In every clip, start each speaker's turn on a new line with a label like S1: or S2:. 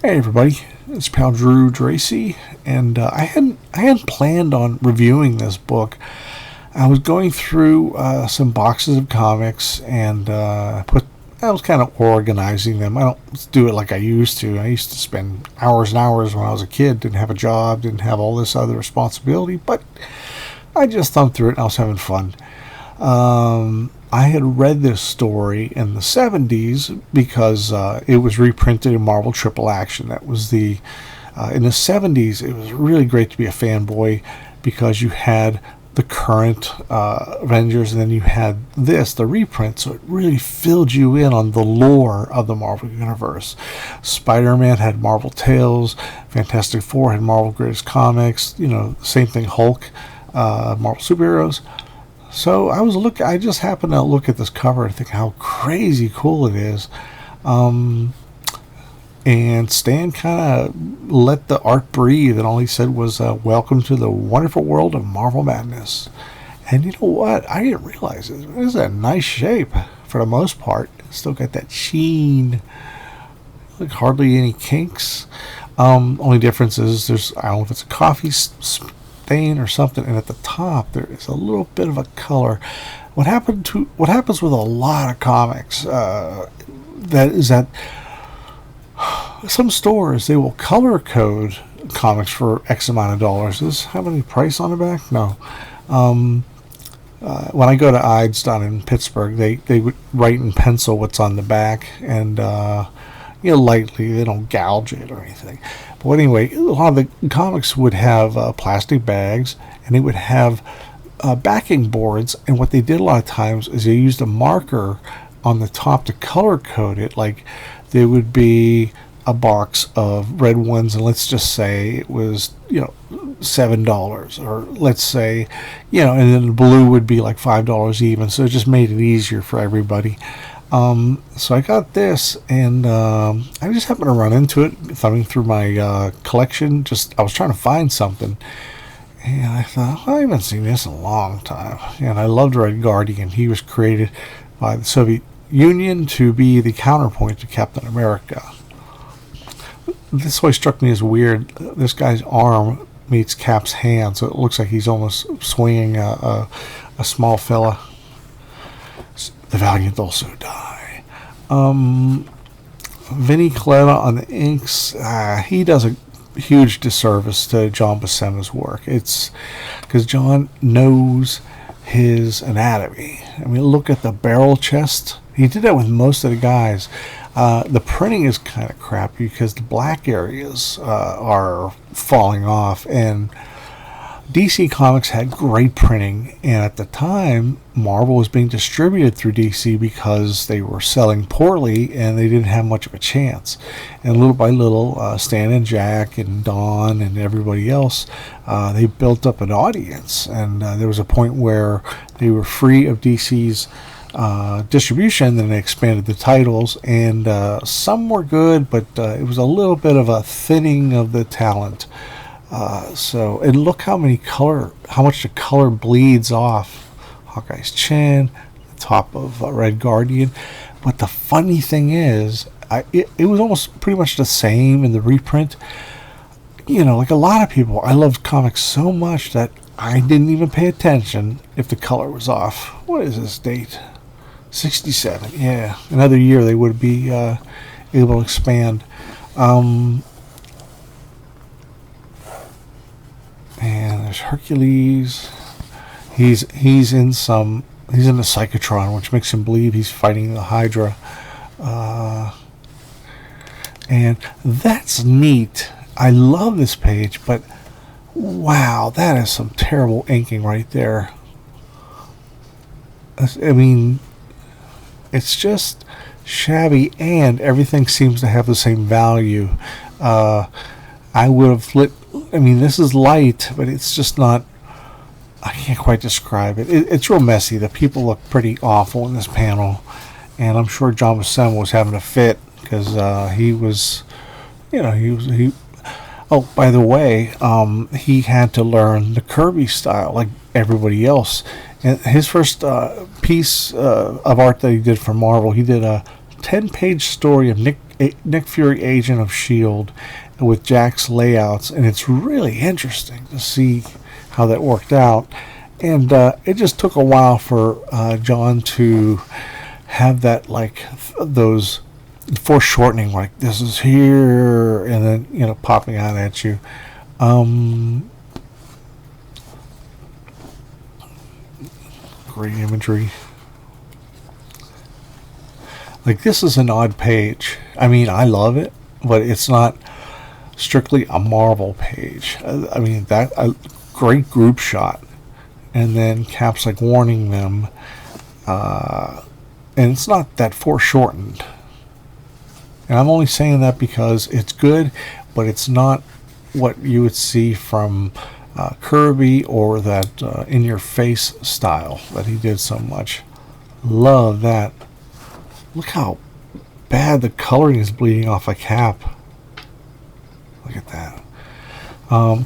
S1: Hey everybody, it's pal Drew Dracy, and I hadn't planned on reviewing this book. I was going through some boxes of comics, and I was kind of organizing them. I don't do it like I used to. I used to spend hours and hours when I was a kid. Didn't have a job, didn't have all this other responsibility, but I just thumbed through it and I was having fun. I had read this story in the 70s because it was reprinted in Marvel Triple Action. That was in the 70s, it was really great to be a fanboy because you had the current Avengers and then you had the reprint, so it really filled you in on the lore of the Marvel Universe. Spider-Man had Marvel Tales, Fantastic Four had Marvel Greatest Comics, same thing, Hulk, Marvel Superheroes. So I just happened to look at this cover and think how crazy cool it is. And Stan kind of let the art breathe, and all he said was, welcome to the wonderful world of Marvel Madness. And you know what? I didn't realize it. It is a nice shape for the most part. It's still got that sheen. Like hardly any kinks. Only difference is I don't know if it's a coffee stain or something, and at the top there is a little bit of a color. What happens with a lot of comics that some stores, they will color code comics for X amount of dollars. Does this have any price on the back? No. When I go to Eids down in Pittsburgh, they would write in pencil what's on the back, and lightly, they don't gouge it or anything. But anyway, a lot of the comics would have plastic bags, and they would have backing boards, and what they did a lot of times is they used a marker on the top to color code it. Like there would be a box of red ones, and let's just say it was $7, or let's say and then the blue would be like $5 even, so it just made it easier for everybody. So I got this, and I just happened to run into it, thumbing through my collection. I was trying to find something, and I thought, I haven't seen this in a long time. And I loved Red Guardian. He was created by the Soviet Union to be the counterpoint to Captain America. This always struck me as weird. This guy's arm meets Cap's hand, so it looks like he's almost swinging a small fella. The valiant also die. Vinnie Ceta on the inks, he does a huge disservice to John Buscema's work. It's because John knows his anatomy. I mean, look at the barrel chest. He did that with most of the guys. The printing is kind of crappy because the black areas are falling off, and DC Comics had great printing, and at the time Marvel was being distributed through DC because they were selling poorly and they didn't have much of a chance. And little by little, Stan and Jack and Don and everybody else, they built up an audience, and there was a point where they were free of DC's distribution. Then they expanded the titles, and some were good, but it was a little bit of a thinning of the talent. And look how much the color bleeds off Hawkeye's chin, the top of Red Guardian. But the funny thing is, it was almost pretty much the same in the reprint. Like a lot of people, I loved comics so much that I didn't even pay attention if the color was off. What is this date? 67. Yeah, another year they would be able to expand. And there's Hercules. He's in the Psychotron, which makes him believe he's fighting the Hydra. And that's neat. I love this page, but wow, that is some terrible inking right there. I mean, it's just shabby, and everything seems to have the same value. I would have this is light, but it's just not, I can't quite describe it. It's real messy. The people look pretty awful in this panel, and I'm sure John Buscema was having a fit because he was. Oh, by the way, he had to learn the Kirby style like everybody else. And his first piece of art that he did for Marvel, he did a 10-page story of Nick Nick Fury, Agent of S.H.I.E.L.D., with Jack's layouts, and it's really interesting to see how that worked out. And it just took a while for John to have that, like, those foreshortening, like, this is here, and then, you know, popping out at you. Great imagery. Like, this is an odd page. I mean, I love it, but it's not strictly a Marvel page. I mean, that a great group shot, and then Cap's like warning them, and it's not that foreshortened. And I'm only saying that because it's good, but it's not what you would see from Kirby or that in-your-face style that he did so much. Love that. Look how bad the coloring is bleeding off a Cap. Look at that.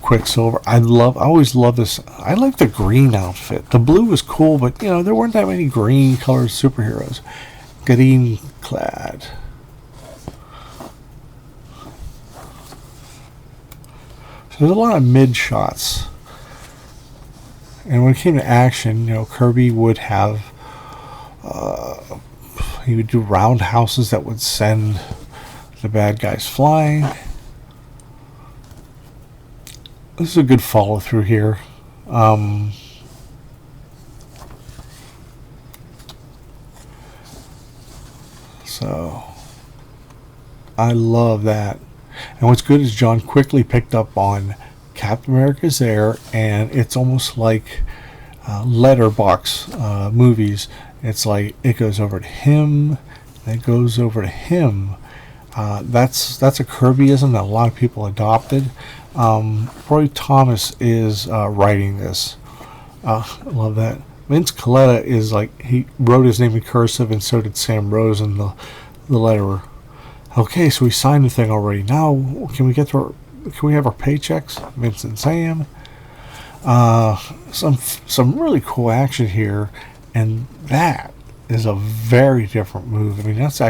S1: Quicksilver. I always love this. I like the green outfit. The blue was cool, but you know, there weren't that many green colored superheroes. Green clad. So there's a lot of mid shots. And when it came to action, you know, Kirby would have he would do roundhouses that would send the bad guys flying. This is a good follow through here. So I love that. And what's good is John quickly picked up on Captain America's there, and it's almost like letterbox movies. It's like it goes over to him, then it goes over to him. That's a Kirbyism that a lot of people adopted. Roy Thomas is writing this. I love that. Vince Coletta is like, he wrote his name in cursive, and so did Sam Rose in the letterer. Okay, so we signed the thing already. Now, can we have our paychecks? Vince and Sam. Some really cool action here, and that is a very different move. I mean, that's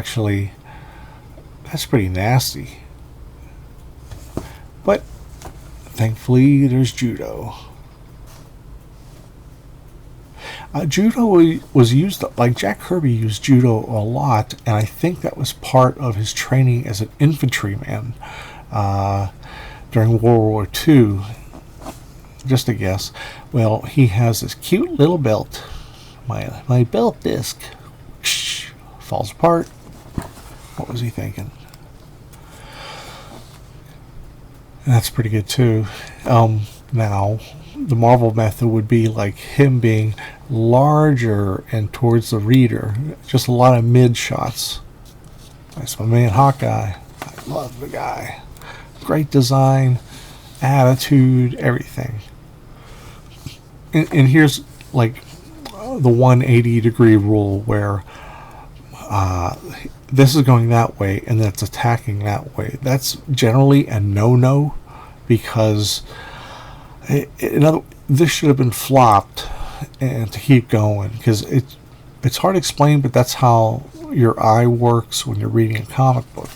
S1: pretty nasty. But thankfully, there's judo. Judo was used, like Jack Kirby used judo a lot, and I think that was part of his training as an infantryman during World War II. Just a guess. Well, he has this cute little belt. My belt disc falls apart. What was he thinking? And that's pretty good too. Now, the Marvel method would be like him being larger and towards the reader. Just a lot of mid shots. That's my man Hawkeye. I love the guy. Great design, attitude, everything. And here's like the 180-degree rule where this is going that way and then it's attacking that way. That's generally a no-no, because this should have been flopped and to keep going, because it's hard to explain, but that's how your eye works when you're reading a comic book.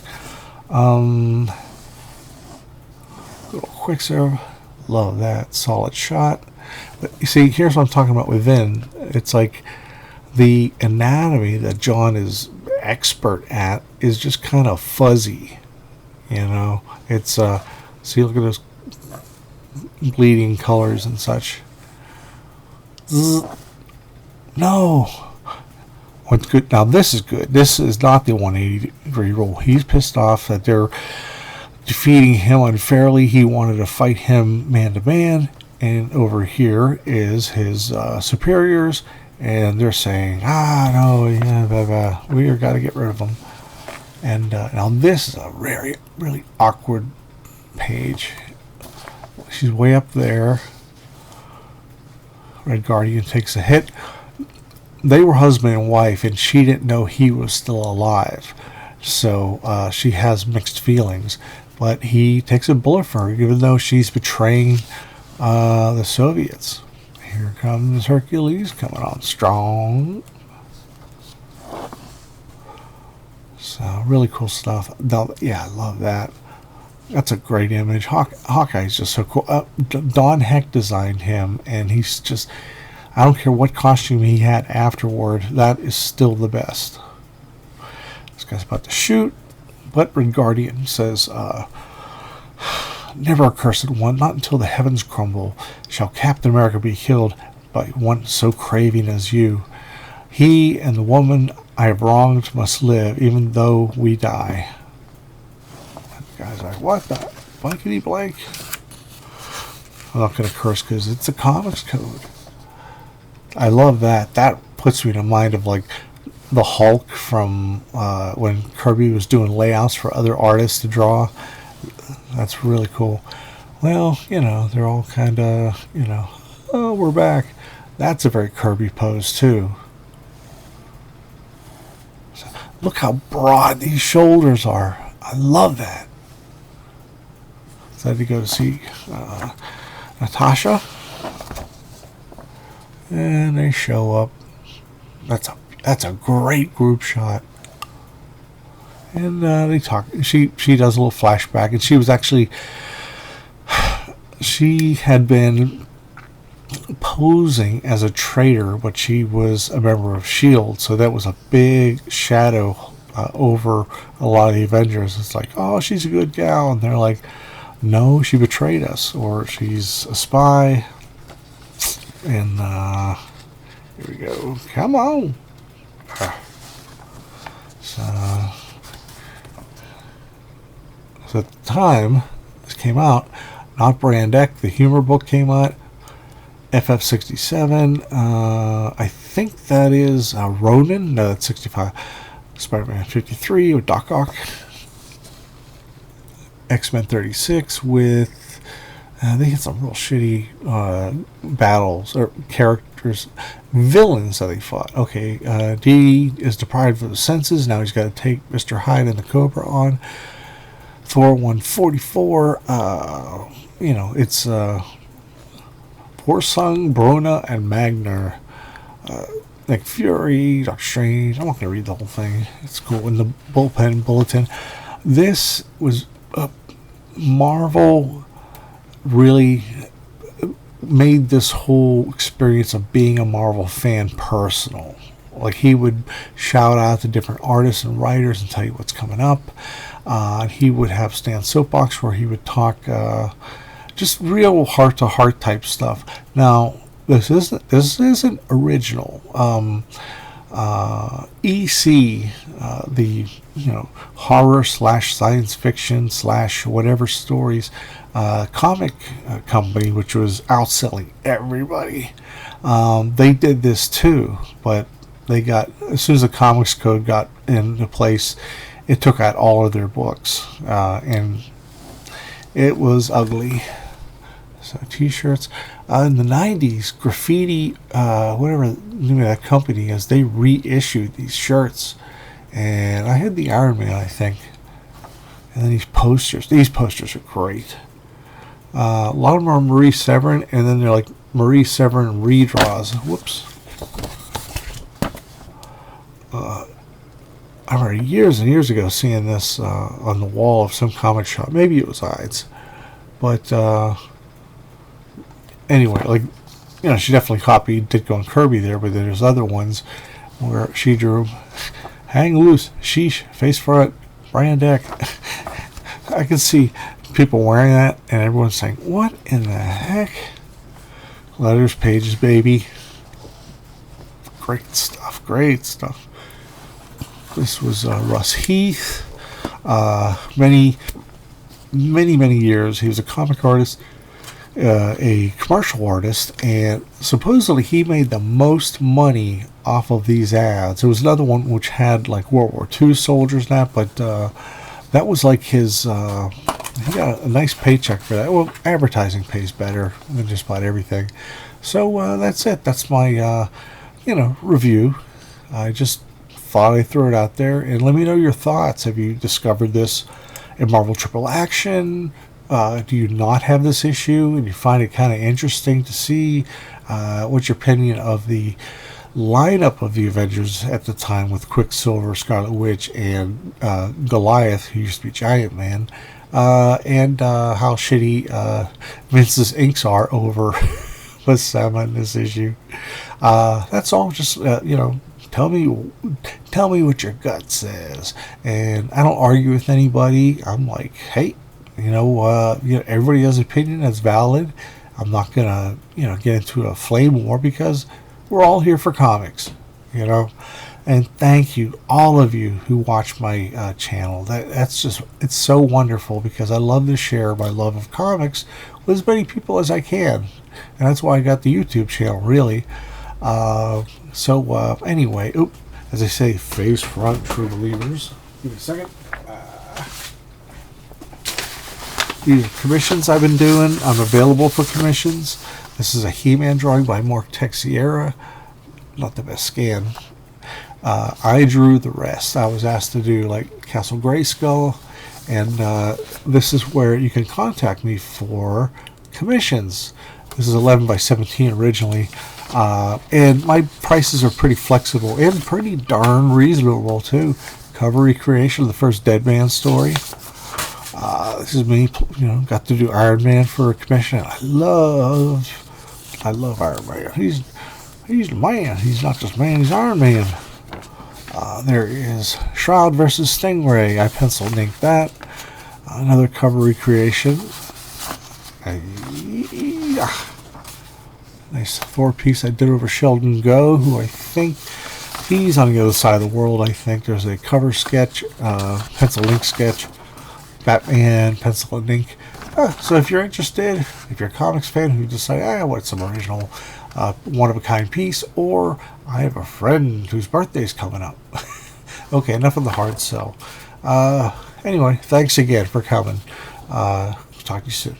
S1: Little Quicksilver, love that solid shot. But you see, here's what I'm talking about with Vin. It's like the anatomy that John is expert at is just kind of fuzzy, you know. It's see, look at those bleeding colors and such. No. What's good now? This is good. This is not the 180-degree rule. He's pissed off that they're defeating him unfairly. He wanted to fight him man to man, and over here is his superiors, and they're saying, no, yeah, blah, blah. We got to get rid of them. And now this is a really, really awkward page. She's way up there. Red Guardian takes a hit. They were husband and wife, and she didn't know he was still alive. So she has mixed feelings. But he takes a bullet for her, even though she's betraying the Soviets. Here comes Hercules, coming on strong. So really cool stuff. Yeah, I love that. That's a great image. Hawkeye is just so cool. Don Heck designed him, and he's just, I don't care what costume he had afterward, that is still the best. This guy's about to shoot, but Red Guardian says, never a cursed one, not until the heavens crumble, shall Captain America be killed by one so craving as you. He and the woman I have wronged must live, even though we die. The guy's like, what the blankety blank? I'm not going to curse because it's a comics code. I love that. That puts me in mind of like the Hulk from when Kirby was doing layouts for other artists to draw. That's really cool. Well, they're all kind of, oh, we're back. That's a very Kirby pose too. So, look how broad these shoulders are. I love that. So I had to go to see Natasha. And they show up. That's a great group shot. And they talk. She does a little flashback, and she had been posing as a traitor, but she was a member of S.H.I.E.L.D., so that was a big shadow over a lot of the Avengers. It's like, oh, she's a good gal, and they're like, no, she betrayed us, or she's a spy. And here we go. Come on. So at the time this came out, not Brand X, the humor book came out. FF67. I think that is Ronin. No, that's 65. Spider-Man 53 with Doc Ock. X-Men 36 with they had some real shitty battles or characters, villains that they fought. Okay, D is deprived of his senses. Now he's got to take Mr. Hyde and the Cobra on. Thor 144. It's Porsung, Brona, and Magner. Nick Fury, Doctor Strange. I'm not going to read the whole thing. It's cool. In the bulletin. This was Marvel really made this whole experience of being a Marvel fan personal. Like, he would shout out to different artists and writers and tell you what's coming up. He would have Stan Soapbox where he would talk just real heart-to-heart type stuff. Now, this isn't original. EC, the horror / science fiction / whatever stories comic company, which was outselling everybody, they did this too, but they got, as soon as the Comics Code got into place, it took out all of their books, and it was ugly. So T-shirts. In the 90s, Graffiti, whatever the name of that company is, they reissued these shirts. And I had the Iron Man, I think. And then these posters. These posters are great. A lot of them are Marie Severin, and then they're like Marie Severin redraws. Whoops. I remember years and years ago seeing this on the wall of some comic shop. Maybe it was Ides. But anyway, like, she definitely copied Ditko and Kirby there, but then there's other ones where she drew hang loose, sheesh, face front, Brand X. I could see people wearing that and everyone's saying, what in the heck? Letters, pages, baby. Great stuff. This was Russ Heath. Many years he was a comic artist, a commercial artist, and supposedly he made the most money off of these ads. There was another one which had like World War II soldiers in that, but that was like his, he got a nice paycheck for that. Well, advertising pays better than just about everything. So that's it. That's my, review. I just thought I'd throw it out there, and let me know your thoughts. Have you discovered this in Marvel Triple Action? Do you not have this issue and you find it kind of interesting to see? What's your opinion of the lineup of the Avengers at the time with Quicksilver, Scarlet Witch, and Goliath, who used to be Giant Man, and how shitty Vince's inks are over Buscema in this issue. That's all. Just tell me what your gut says, and I don't argue with anybody. I'm like, hey, everybody has an opinion that's valid. I'm not gonna get into a flame war because we're all here for comics, And thank you, all of you who watch my channel. It's so wonderful because I love to share my love of comics with as many people as I can, and that's why I got the YouTube channel, really. Anyway, as I say, face front, true believers. Give me a second. These are commissions I've been doing. I'm available for commissions. This is a He-Man drawing by Mark Texiera. Not the best scan. I drew the rest. I was asked to do like Castle Grayskull, and this is where you can contact me for commissions. This is 11 by 17 originally, and my prices are pretty flexible and pretty darn reasonable too. Cover recreation of the first Dead Man story. This is me, got to do Iron Man for a commission. I love Iron Man. He's the man. He's not just man, he's Iron Man. There is Shroud versus Stingray. I pencil and inked that. Another cover recreation. Nice 4-piece I did over Sheldon Go, who I think he's on the other side of the world. I think there's a cover sketch, pencil ink sketch, Batman, pencil and ink. So if you're interested, if you're a comics fan who decide, I want some original one-of-a-kind piece, or I have a friend whose birthday's coming up. Okay, enough of the hard sell. Anyway, thanks again for coming. Talk to you soon.